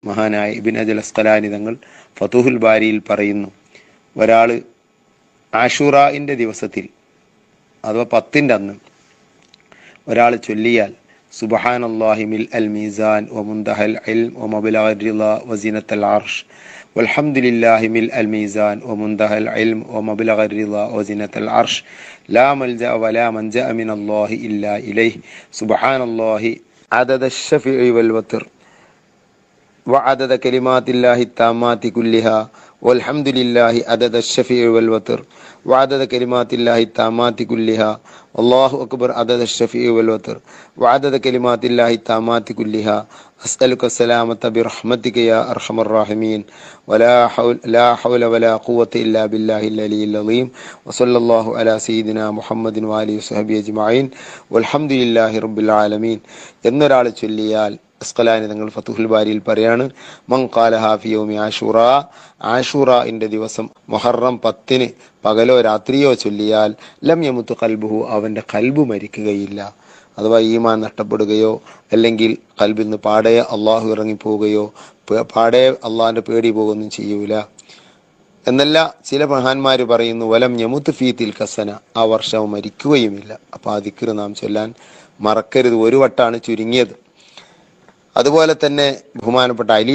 മഹാനായ ഇബ്നു ഹജർ അസ്ഖലാനി തങ്ങൾ ഫതുഹുൽ ബാരിയിൽ പറയുന്നു, ഒരാൾ ആഷൂറാന്റെ ദിവസത്തിൽ അഥവാ 10-ന്റെ അന്ന് ഒരാൾ ചൊല്ലിയാൽ സുബ്ഹാനല്ലാഹി മിൽ അൽ മീസാൻ വ മുൻതഹൽ ഇൽം വ മബ്ലഗർ റിളാ വ സിനത്തൽ അർഷ് വൽഹംദുലില്ലാഹി മിൽ അൽ മീസാൻ വ മുൻതഹൽ ഇൽം വ മബ്ലഗർ റിളാ വ സിനത്തൽ അർഷ് ലാ മൽജഅ വലാ മൻജഅ മിനല്ലാഹി ഇല്ലാ ഇലൈഹി സുബ്ഹാനല്ലാഹി അദദ അശ്ശഫീഇ വൽ വത്ർ وعدد كلمات الله التامات كلها والحمد لله عدد الشفيع والوتر وعدد كلمات الله التامات كلها الله أكبر عدد الشفيع والوتر وعدد كلمات الله التامات كلها أسألك السلامة برحمتك يا أرحم الراحمين لا حول ولا قوة إلا بالله العلي العظيم وصلى الله على سيدنا محمد وآله وصحبه أجمعين والحمد لله رب العالمين എന്നൊരാൾ ചൊല്ലിയാൽ അസ്ഖലാനി തങ്ങൾ ഫതുഹുൽ ബാരിയിൽ പറയാണ്, മൻ ഖാലഹാ ഫി യൗമി ആഷൂറ, ആഷൂറന്റെ ദിവസം മുഹറം 10 പകലോ രാത്രിയോ ചൊല്ലിയാൽ ലം യമുത്ത് ഖൽബുഹു, അവന്റെ ഖൽബ് മരിക്കുകയില്ല. അഥവാ ഈമാൻ നഷ്ടപ്പെടുകയോ അല്ലെങ്കിൽ ഖൽബിൽ നിന്ന് പാടെ അള്ളാഹു ഇറങ്ങിപ്പോവുകയോ പാടെ അള്ളാഹിന്റെ പേടി പോകുകയൊന്നും ചെയ്യൂല എന്നല്ല. ചില മഹാന്മാർ പറയുന്നു വലം യമുത്ത് ഫീ തിൽകസന, ആ വർഷം മരിക്കുകയുമില്ല. അപ്പൊ ആ ദിക്ർ നാം ചൊല്ലാൻ മറക്കരുത്. ഒരു വട്ടാണ് ചുരുങ്ങിയത്. അതുപോലെ തന്നെ ബഹുമാനപ്പെട്ട അലി